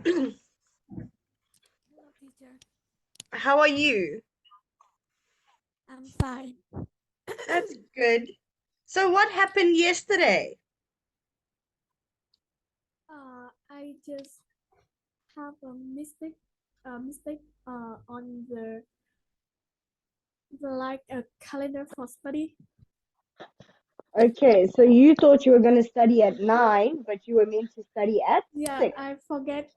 Hello, teacher. How are you? I'm fine. That's good. So what happened yesterday? I just have a mistake on the like a calendar for study. Okay, so you thought you were going to study at 9, but you were meant to study at Yeah, 6. I forget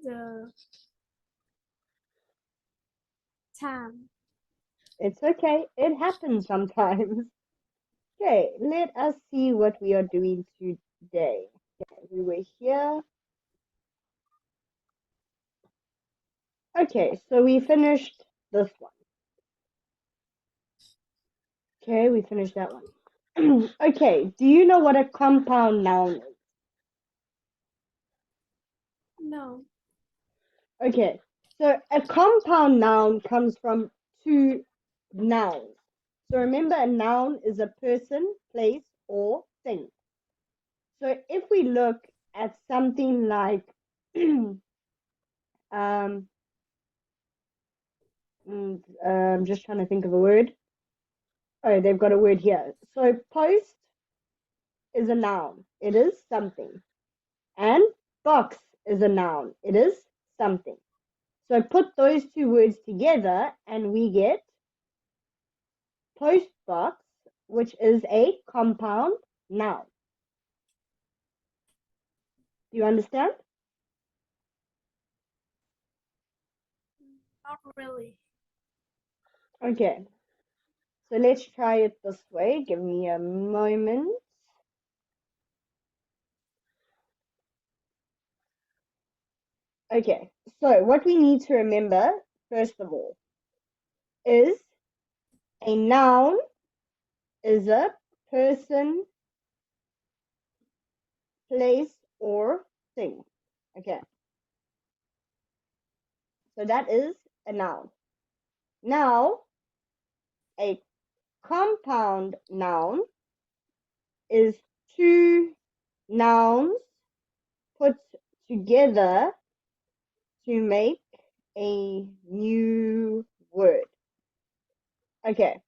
the time. It's okay. It happens sometimes. Okay, let us see what we are doing today. Okay, we were here. Okay, so we finished this one. Okay, we finished that one. Okay, do you know what a compound noun is? No. Okay, so a compound noun comes from two nouns. So remember, a noun is a person, place, or thing. So if we look at something like, I'm just trying to think of a word. Oh, they've got a word here. So post is a noun. It is something. And box is a noun. It is something. So put those two words together and we get post box, which is a compound noun. Do you understand? Not really. Okay. So let's try it this way. Give me a moment. Okay. So what we need to remember, first of all, is a noun is a person, place, or thing. Okay. So that is a noun. Now, a compound noun is two nouns put together to make a new word. Okay,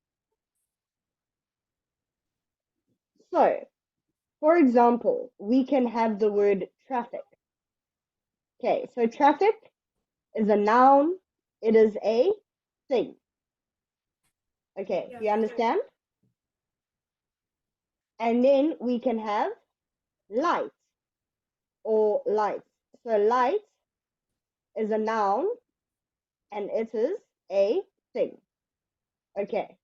so for example, we can have the word traffic. Okay, so traffic is a noun, it is a thing. Okay, Yeah. do you understand? And then we can have light or lights. So light is a noun and it is a thing. Okay,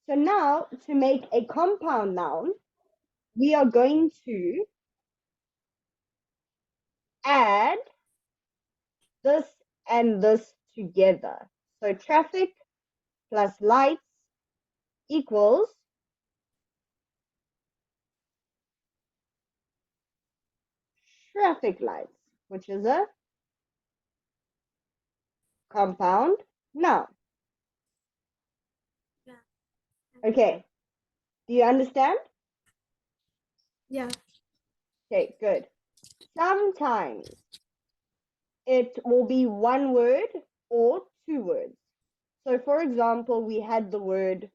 so now to make a compound noun, we are going to add this and this together. So traffic plus lights equals traffic lights, which is a compound noun. Yeah. Okay, do you understand? Yeah. Okay, good. Sometimes it will be one word or two words. So for example, we had the word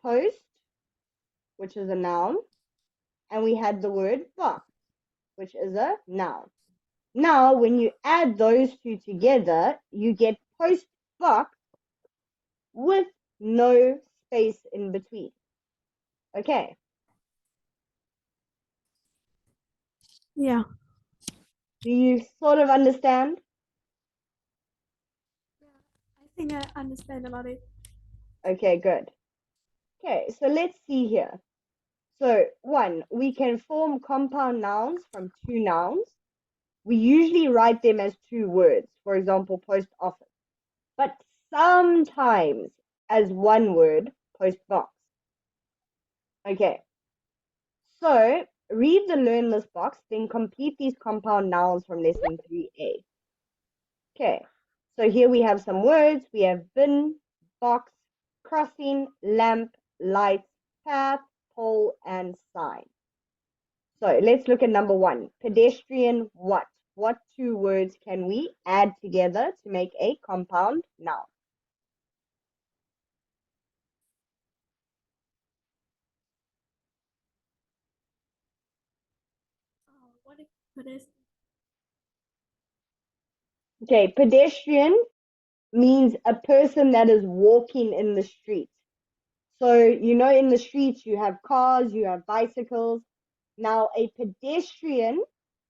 post, which is a noun, and we had the word box, which is a noun. Now, when you add those two together, you get post box with no space in between. Okay, Yeah. do you sort of understand? I think I understand about it. Okay, good. Okay, so let's see here. So, one, we can form compound nouns from two nouns. We usually write them as two words, for example, post office, but sometimes as one word, post box. Okay, so read the learn list box, then complete these compound nouns from lesson 3A. Okay, so here we have some words. We have bin, box, crossing, lamp, lights, path, pole, and sign. So let's look at number one. Pedestrian what? what two words can we add together to make a compound noun? What is pedestrian? Okay, pedestrian means a person that is walking in the street. So, in the streets you have cars, you have bicycles. Now, a pedestrian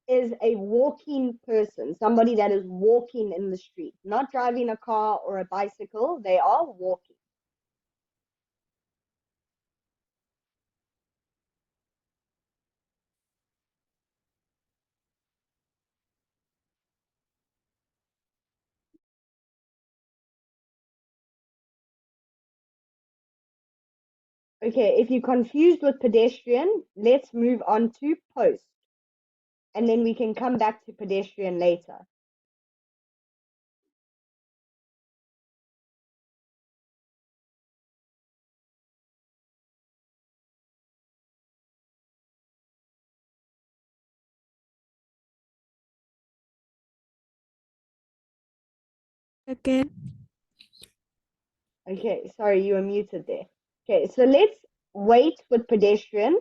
is a walking person, somebody that is walking in the street, not driving a car or a bicycle. They are walking. Okay, if you're confused with pedestrian, let's move on to post. And then we can come back to pedestrian later. Again. Okay, sorry, you were muted there. Okay, so let's wait with pedestrian.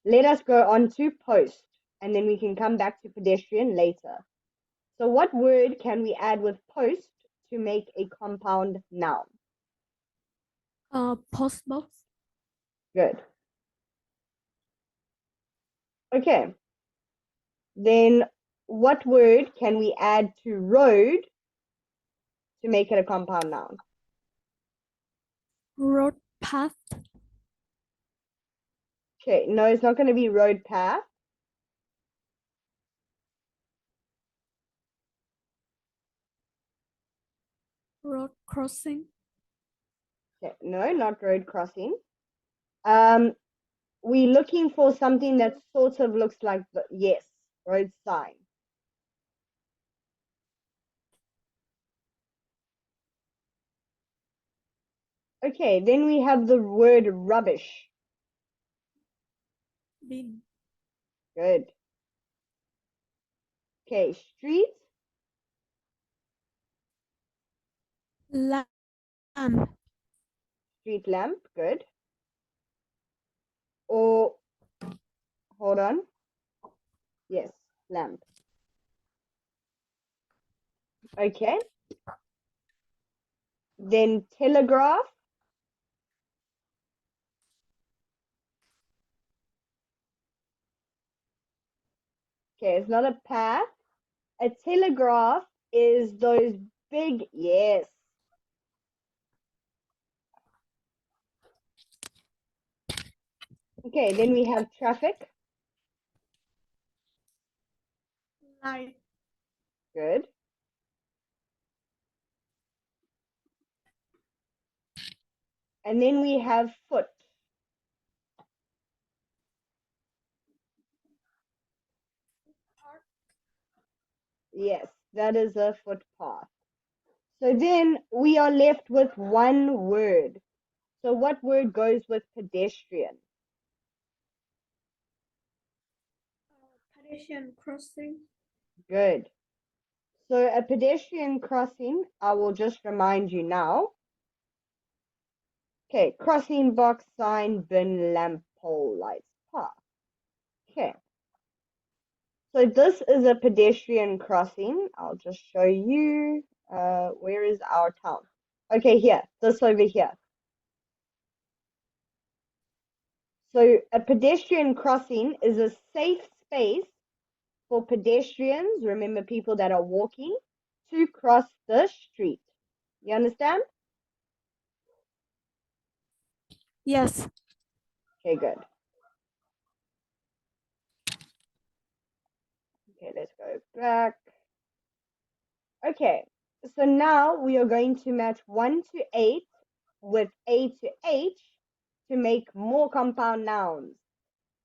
Let us go on to post, and then we can come back to pedestrian later. So what word can we add with post to make a compound noun? Post box. Good. Okay. Then what word can we add to road to make it a compound noun? Road path. Okay, no, it's not going to be road path. Road crossing. Okay, no, not road crossing. We're looking for something that sort of looks like the, yes, road sign. Okay, then we have the word rubbish. Bin. Good. Okay, street. Lamp. Street lamp. Good. Or, hold on. Yes, lamp. Okay. Then telegraph. Okay, it's not a path. A telegraph is those big, yes. Okay, then we have traffic. Light. Good. And then we have foot. Yes, that is a footpath. So then we are left with one word. So what word goes with pedestrian? Pedestrian crossing. Good. So a pedestrian crossing, I will just remind you now. Okay, crossing, box, sign, bin, lamp, pole, lights, path. Okay. So this is a pedestrian crossing. I'll just show you. Where is our town? Okay, here. This over here. So a pedestrian crossing is a safe space for pedestrians, remember people that are walking, to cross the street. You understand? Yes. Okay, good. Okay, let's go back. Okay, so now we are going to match 1 to 8 with A to H to make more compound nouns.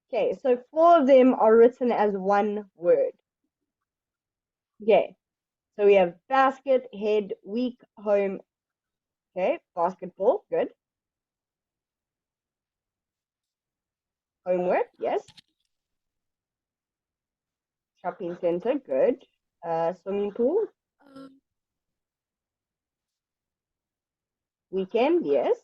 Okay, so 4 of them are written as one word. Okay, so we have basket, head, week, home. Okay, basketball, good. Homework, yes. Shopping center, good. Swimming pool. Um, Weekend, yes.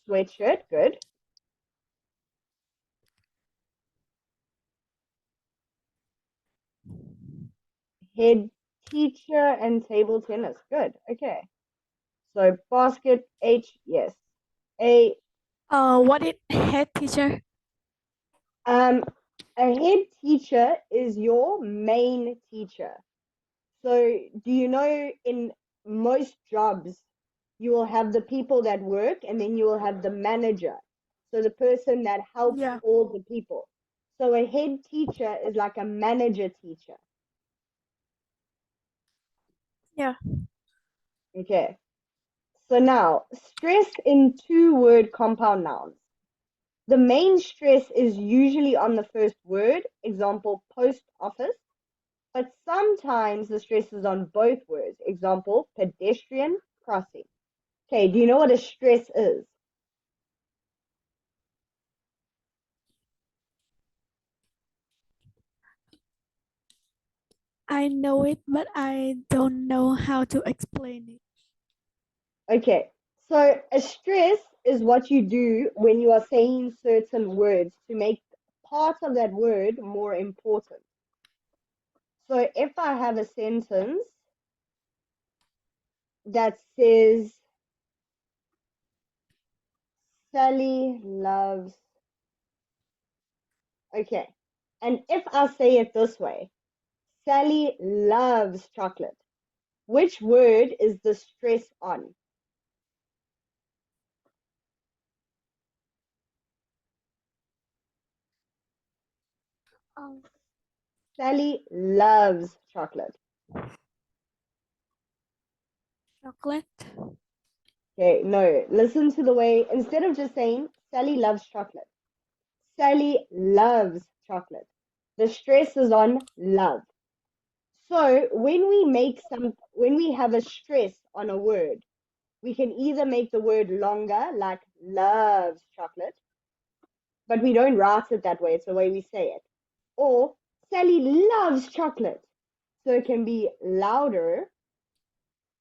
Sweatshirt, good. Head teacher and table tennis, good. Okay. So basket, H, yes. A what is head teacher? um a head teacher is your main teacher. So do you know in most jobs you will have the people that work and then you will have the manager. So the person that helps Yeah, all the people. So a head teacher is like a manager teacher. yeah. Okay. So now stress in two-word compound nouns. The main stress is usually on the first word, example, post office, but sometimes the stress is on both words, example, pedestrian crossing. Okay, do you know what a stress is? I know it, but I don't know how to explain it. Okay, so a stress is what you do when you are saying certain words to make part of that word more important. So if I have a sentence that says, Sally loves, okay, and if I say it this way, Sally loves chocolate, which word is the stress on? Um, Sally loves chocolate. chocolate. Okay, no, listen to the way, instead of just saying Sally loves chocolate, Sally loves chocolate. The stress is on love. So when we have a stress on a word, we can either make the word longer, like loves chocolate, but we don't write it that way. It's the way we say it. Or Sally loves chocolate. So it can be louder,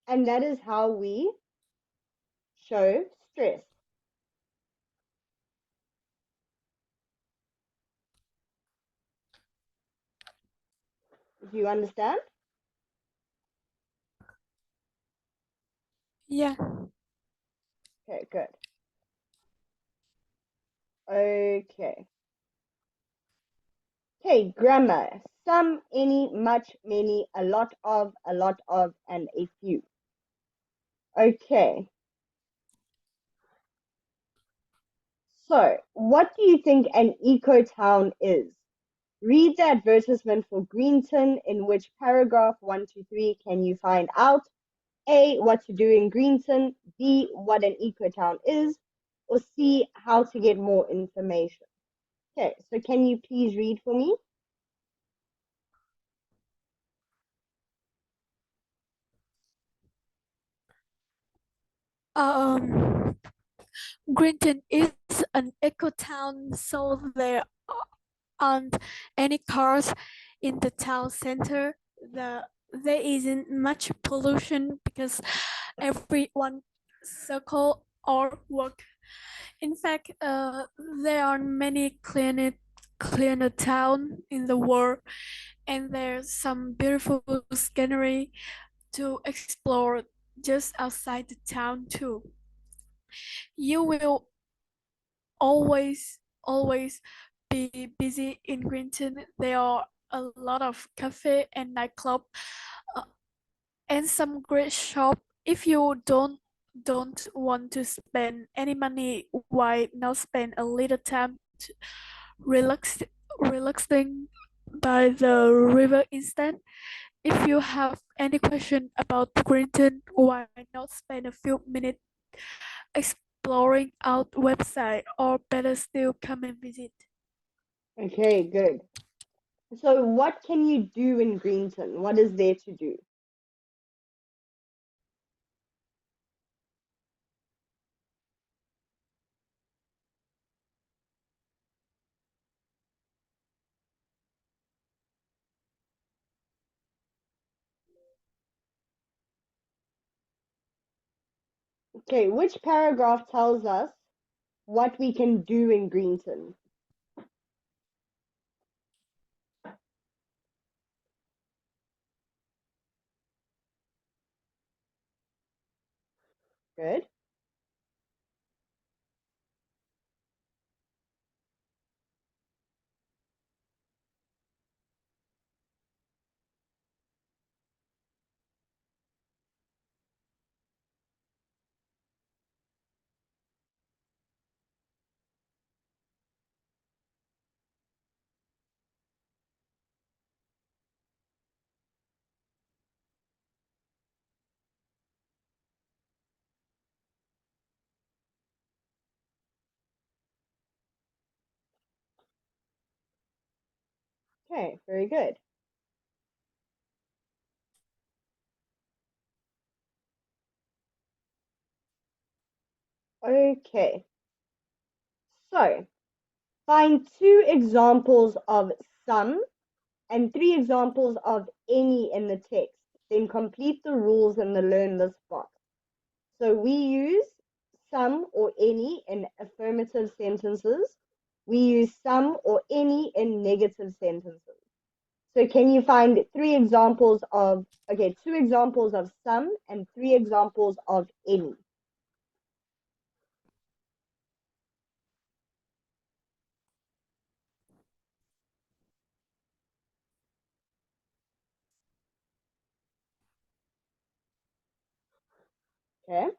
and that is how we show stress. Do you understand? Yeah. Okay, good. Okay. Okay, grammar. Some, any, much, many, a lot of, and a few. Okay. So, what do you think an eco town is? Read the advertisement for Greenton. In which paragraph 1 to 3 can you find out A, what to do in Greenton, B, what an eco town is, or C, how to get more information? Okay, so can you please read for me? Um, Grinton is an eco town, so there aren't any cars in the town center. There isn't much pollution because everyone circle or walk. In fact, there are many cleaner town in the world, and there's some beautiful scenery to explore just outside the town too. You will always be busy in Greenton. There are a lot of cafe and nightclub, uh, and some great shop. If you don't want to spend any money, why not spend a little time to relax relaxing by the river instead? If you have any question about Greenton, why not spend a few minutes exploring our website, or better still, come and visit. Okay, good. So, what can you do in Greenton? What is there to do? Okay, which paragraph tells us what we can do in Greenton? Good. Okay, very good. Okay, so find 2 examples of some and 3 examples of any in the text. Then complete the rules in the learn this box. So we use some or any in affirmative sentences. We use some or any in negative sentences. So can you find 2 examples of some and 3 examples of any? Okay,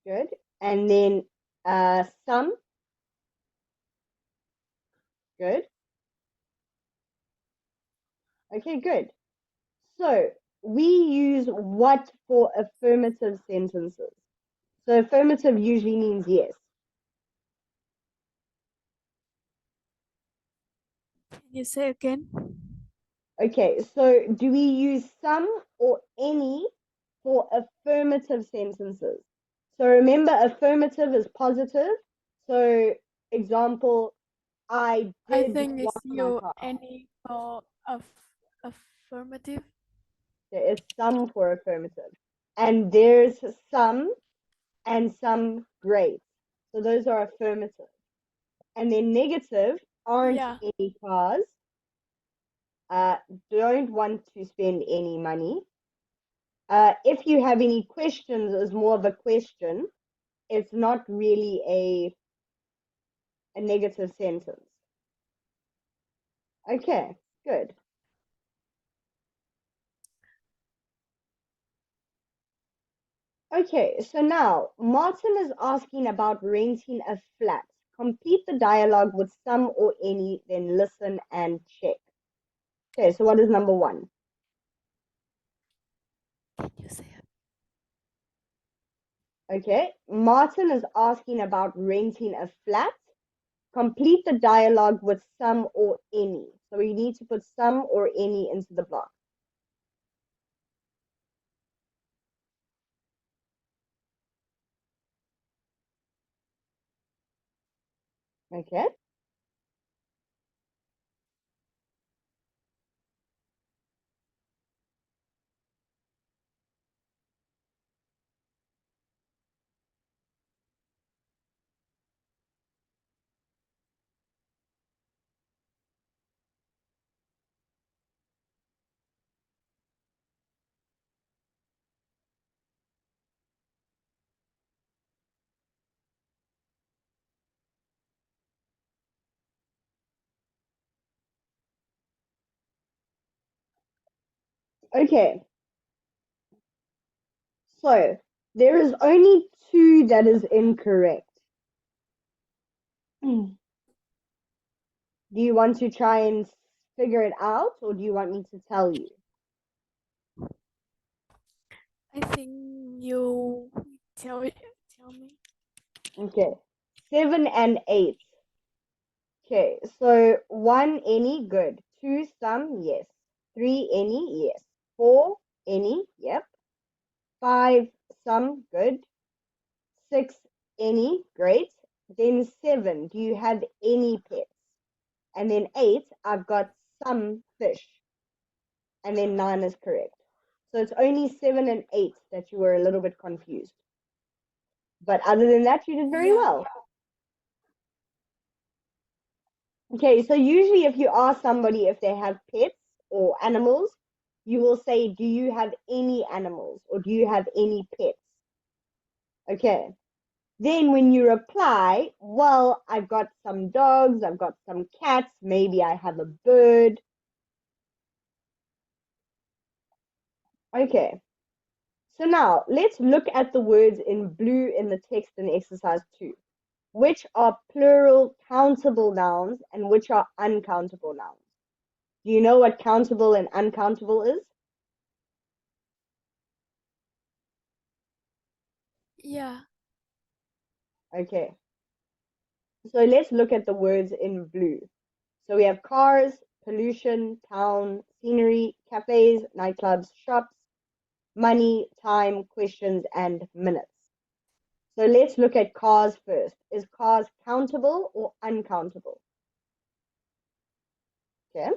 good. And then some, good. Okay, good. So we use what for affirmative sentences? So affirmative usually means yes. Can you say again? Okay, so do we use some or any for affirmative sentences? So remember, affirmative is positive. So example, I I did think it's wash my you car. any for affirmative. There is some for affirmative. And there's some and some grades. So those are affirmative. And then negative aren't Yeah, any cars, uh, don't want to spend any money. If you have any questions, is more of a question. It's not really a negative sentence. Okay, good. Okay, so now Martin is asking about renting a flat. Complete the dialogue with some or any, then listen and check. Okay, so what is number 1? can you say it? Okay, Martin is asking about renting a flat. Complete the dialogue with some or any. So we need to put some or any into the block. Okay. Okay. So there is only 2 that is incorrect. Do you want to try and figure it out, or do you want me to tell you? I think you tell me. Okay. 7 and 8. Okay, so 1 any, good. 2 some, yes. 3 any, yes. 4 any, yep. 5 some, good. 6 any, great. Then 7, do you have any pets? And then 8, I've got some fish. And then 9 is correct. So it's only 7 and 8 that you were a little bit confused. But other than that, you did very Yeah. well. Okay, so usually if you ask somebody if they have pets or animals, you will say, do you have any animals or do you have any pets? Okay. Then when you reply, well, I've got some dogs, I've got some cats, maybe I have a bird. Okay. So now let's look at the words in blue in the text in exercise 2. Which are plural countable nouns and which are uncountable nouns? Do you know what countable and uncountable is? Yeah. Okay. So let's look at the words in blue. So we have cars, pollution, town, scenery, cafes, nightclubs, shops, money, time, questions, and minutes. So let's look at cars first. Is cars countable or uncountable? Okay.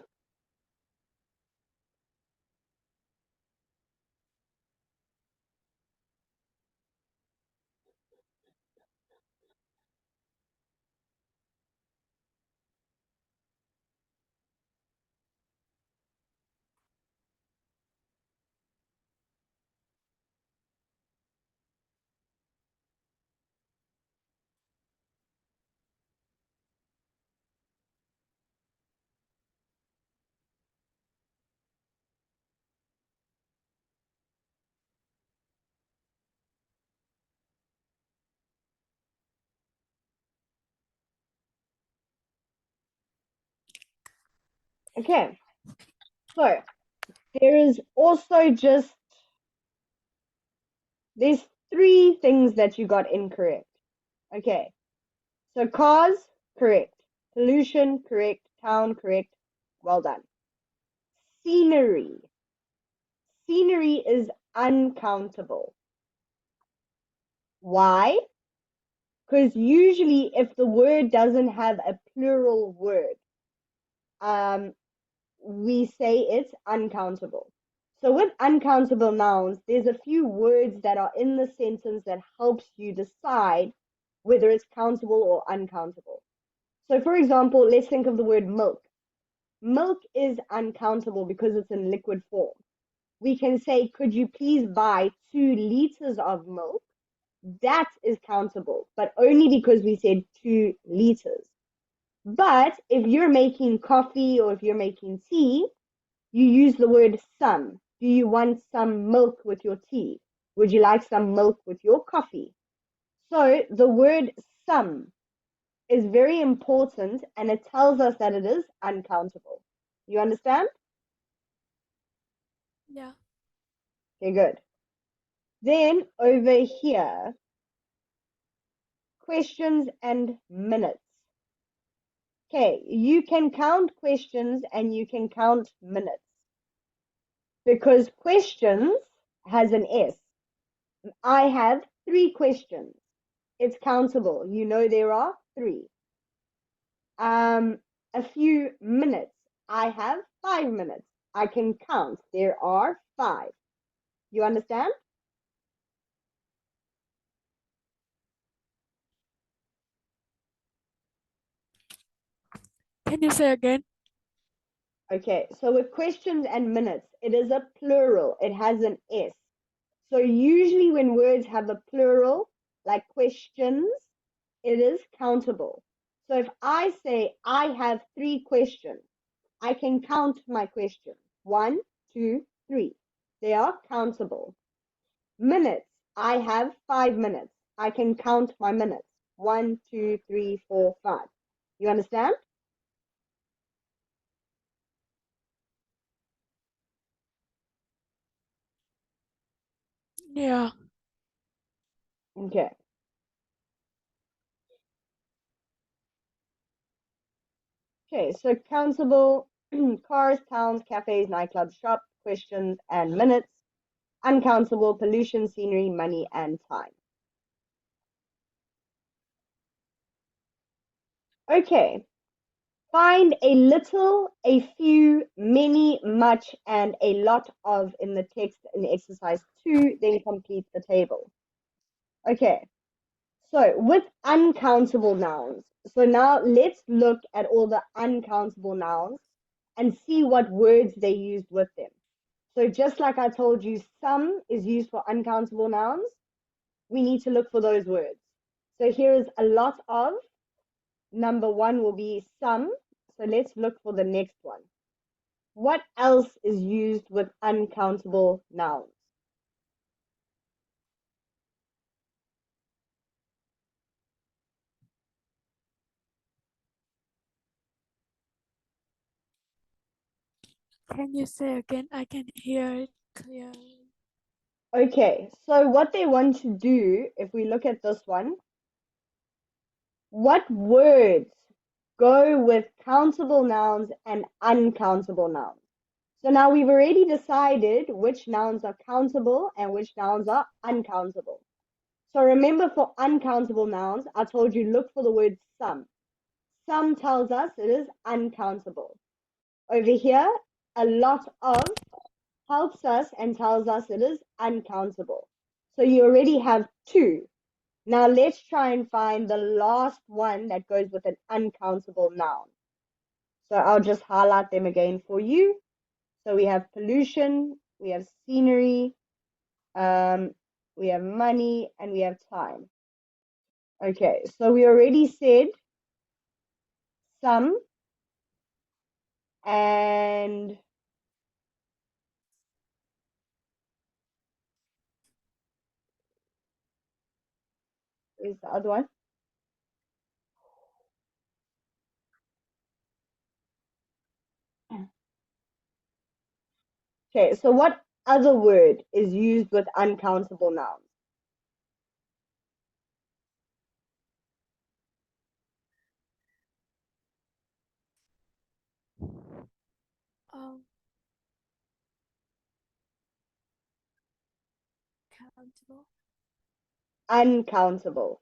Okay. So there is also just there's 3 things that you got incorrect. Okay. So cars, correct. Pollution, correct. Town, correct. Well done. Scenery. Scenery is uncountable. Why? Because usually if the word doesn't have a plural word, um, we say it's uncountable. So with uncountable nouns, there's a few words that are in the sentence that helps you decide whether it's countable or uncountable. So for example, let's think of the word milk. Milk is uncountable because it's in liquid form. We can say, could you please buy 2 liters of milk? That is countable, but only because we said 2 liters. But if you're making coffee or if you're making tea, you use the word some. Do you want some milk with your tea? Would you like some milk with your coffee? So the word some is very important and it tells us that it is uncountable. You understand? Yeah. Okay, good. Then over here, questions and minutes. Okay, you can count questions and you can count minutes because questions has an S. I have 3 questions. It's countable. You know there are 3. Um, a few minutes. I have 5 minutes. I can count. There are 5. You understand? Can you say again? Okay, so with questions and minutes, it is a plural. It has an S. So usually when words have a plural, like questions, it is countable. So if I say I have 3 questions, I can count my questions. 1, 2, 3. They are countable. Minutes. I have 5 minutes. I can count my minutes. 1, 2, 3, 4, 5. You understand? Yeah. Okay. Okay, so countable cars, towns, cafes, nightclubs, shop, questions, and minutes. Uncountable pollution, scenery, money, and time. Okay, find a little, a few, many, much, and a lot of in the text in exercise 2, then complete the table. Okay, so with uncountable nouns. So now let's look at all the uncountable nouns and see what words they used with them. So just like I told you, some is used for uncountable nouns. We need to look for those words. So here is a lot of. Number 1 will be some. So let's look for the next one. What else is used with uncountable nouns? Can you say again? I can hear it clearly. Okay, so what they want to do, if we look at this one, what words go with countable nouns and uncountable nouns? So now we've already decided which nouns are countable and which nouns are uncountable. So remember, for uncountable nouns, I told you look for the word some. Some tells us it is uncountable. Over here, a lot of helps us and tells us it is uncountable. So you already have 2. Now let's try and find the last one that goes with an uncountable noun. So I'll just highlight them again for you. So we have pollution, we have scenery, we have money, and we have time. Okay, so we already said some, and is the other one? Okay, so what other word is used with uncountable nouns? Um, Countable. Uncountable.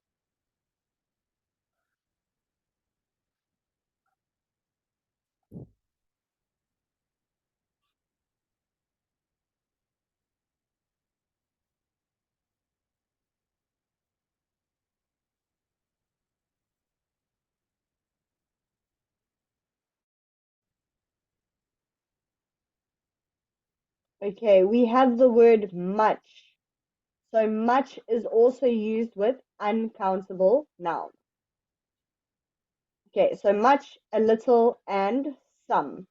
Okay, we have the word much. So much is also used with uncountable nouns. Okay, so much, a little, and some.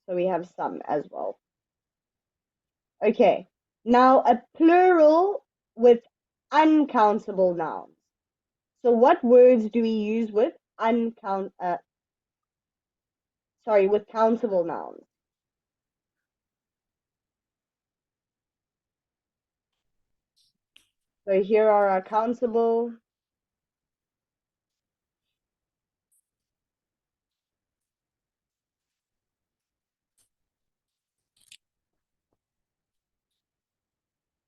So we have some as well. Okay, now a plural with uncountable nouns. So what words do we use with with countable nouns? So here are our countable.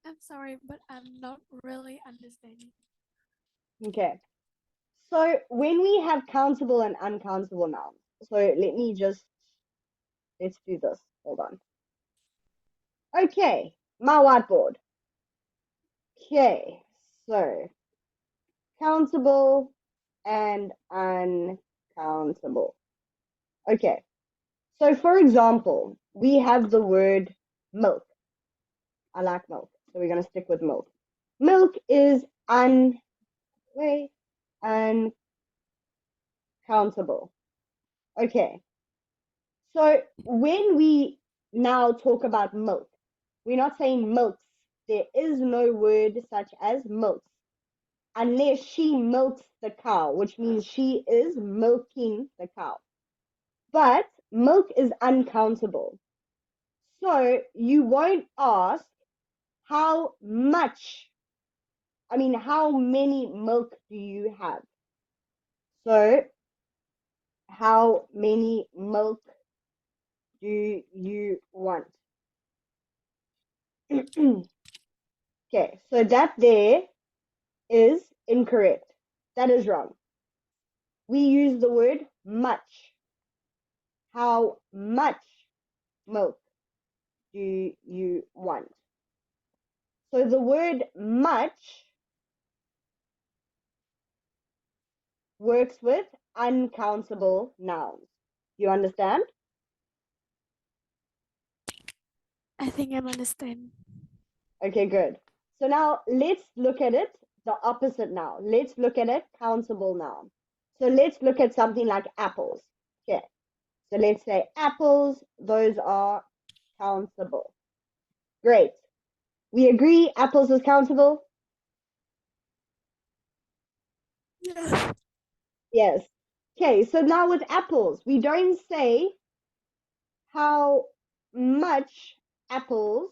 I'm sorry, but I'm not really understanding. Okay, so when we have countable and uncountable nouns, so let's do this. Hold on. Okay, my whiteboard. Okay, so countable and uncountable. Okay, so for example, we have the word milk. I like milk, so we're going to stick with milk. Milk is uncountable. Okay, so when we now talk about milk, we're not saying milks. There is no word such as milks unless she milks the cow, which means she is milking the cow. But milk is uncountable. So you won't ask how much, how many milk do you have? So how many milk do you want? Okay, so that there is incorrect. That is wrong. We use the word much. How much milk do you want? So the word much works with uncountable nouns. You understand? I think I understand. Okay, good. So now let's look at it the opposite now. Let's look at a countable noun. So let's look at something like apples. Okay. So let's say apples, those are countable. Great. We agree apples is countable? Yeah. Yes. Okay, so now with apples, we don't say how much apples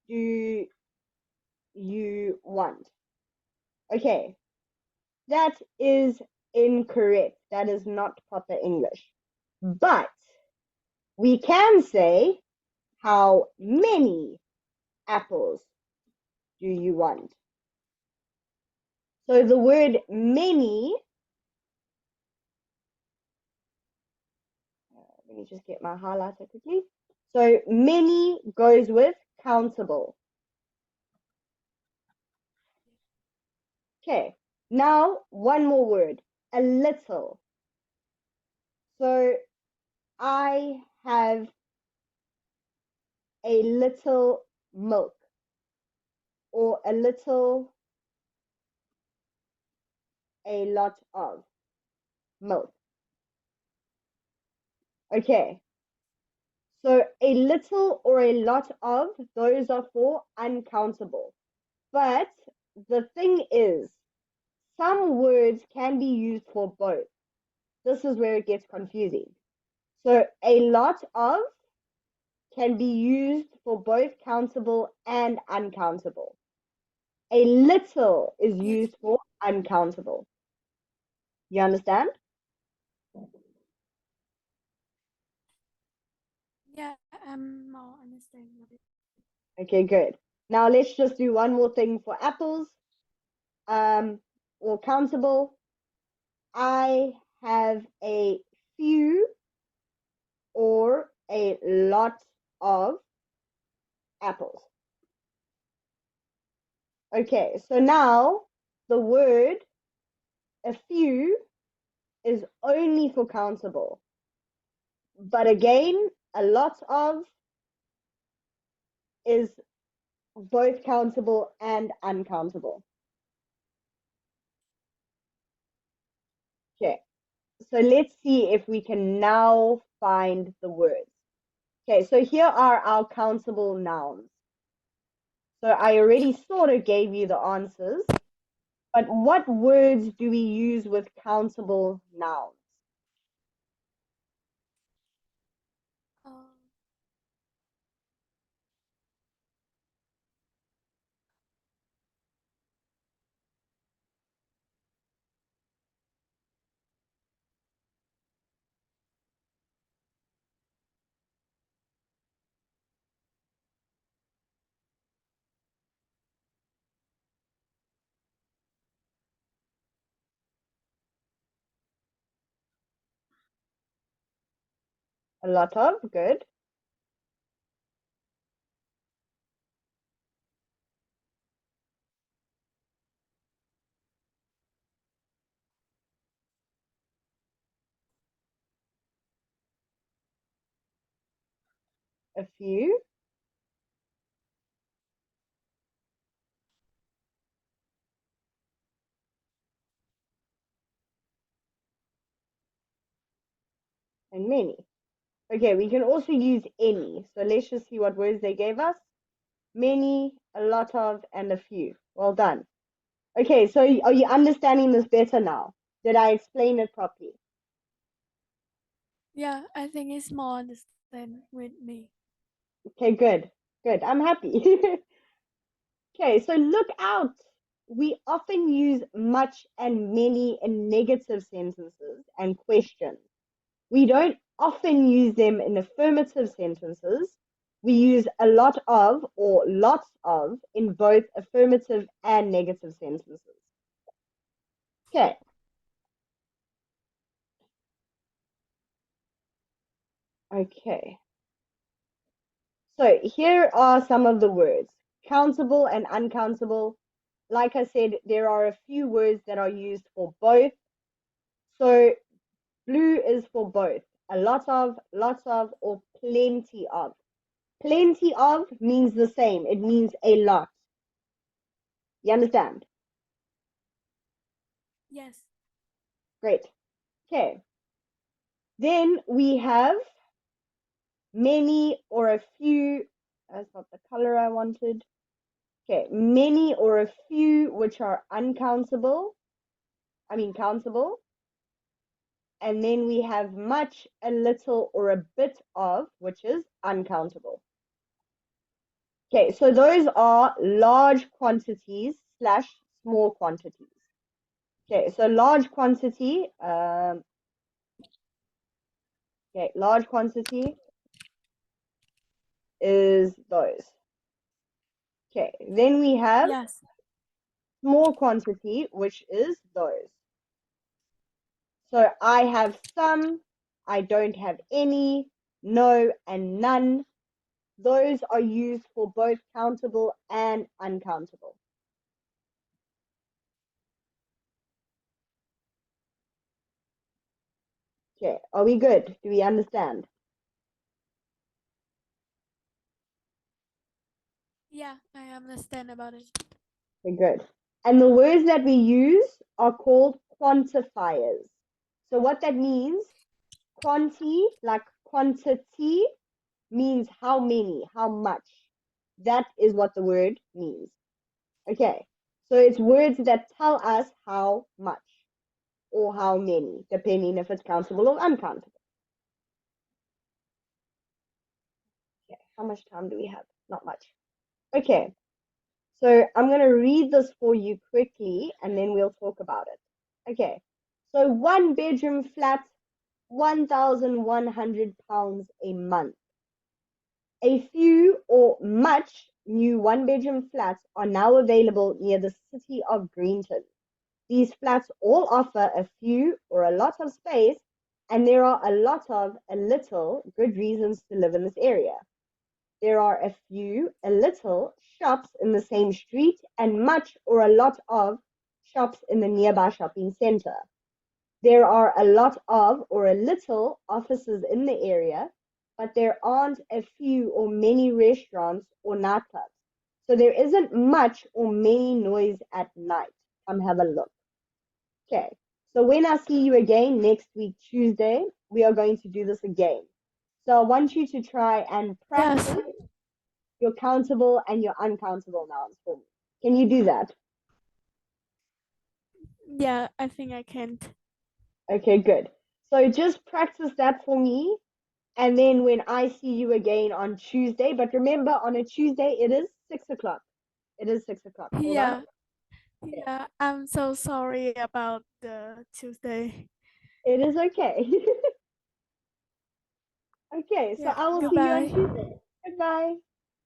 do you want. Okay, that is incorrect. That is not proper English. But we can say how many apples do you want. So the word many, let me just get my highlighter quickly. So many goes with countable. Okay, now one more word, a little. So I have a little milk, or a little, a lot of milk. Okay, so a little or a lot of, those are for uncountable. But the thing is, some words can be used for both. This is where it gets confusing. So a lot of can be used for both countable and uncountable. A little is Yes. used for uncountable. You understand? Yeah, I'm more understanding of it. Okay, good. Now let's just do one more thing for apples. Or countable. I have a few or a lot of apples. Okay, so now the word a few is only for countable. But again, a lot of is both countable and uncountable. Okay, so let's see if we can now find the words. Okay, so here are our countable nouns. So I already sort of gave you the answers, but what words do we use with countable nouns? Um, A lot of, good. A few, and many. Okay, we can also use any. So let's just see what words they gave us. Many, a lot of, and a few. Well done. Okay, so are you understanding this better now? Did I explain it properly? yeah, I think it's more understand with me. Okay, good. Good. I'm happy. Okay, so look out. we often use much and many in negative sentences and questions. We don't often use them in affirmative sentences. We use a lot of or lots of in both affirmative and negative sentences. Okay. Okay. So here are some of the words. Countable and uncountable. Like I said, there are a few words that are used for both. So blue is for both. A lot of, lots of, or plenty of. Plenty of means the same. It means a lot. You understand? Yes. Great. Okay. Then we have many or a few. That's not the color I wanted. Okay. Many or a few, which are uncountable. Countable. And then we have much, a little, or a bit of, which is uncountable. Okay, so those are large quantities slash small quantities. Okay, so large quantity, large quantity is those. Okay, then we have Yes. small quantity, which is those. So I have some, I don't have any, no, and none. Those are used for both countable and uncountable. Okay, are we good? Do we understand? Yeah, I understand about it. Okay, good. And the words that we use are called quantifiers. So what that means, quanti, like quantity, means how many, how much. That is what the word means. Okay, so it's words that tell us how much or how many, depending if it's countable or uncountable. Okay, how much time do we have? Not much. Okay, so I'm going to read this for you quickly and then we'll talk about it. Okay, so one bedroom flat, £1,100 a month. A few or much new one bedroom flats are now available near the city of Greenton. These flats all offer a few or a lot of space, and there are a lot of a little good reasons to live in this area. There are a few, a little shops in the same street and much or a lot of shops in the nearby shopping center. There are a lot of or a little offices in the area, but there aren't a few or many restaurants or nightclubs. So there isn't much or many noise at night. Come have a look. Okay, so when I see you again next week, Tuesday, we are going to do this again. So I want you to try and Yes. practice your countable and your uncountable nouns for me. Can you do that? Yeah, I think I can. Okay, good. So just practice that for me. And then when I see you again on Tuesday, but remember on a Tuesday, it is 6 o'clock. It is 6 o'clock. Hold on. Yeah. Yeah, I'm so sorry about the Tuesday. It is okay. Okay, so Yeah, I will see you on goodbye. Tuesday. Goodbye.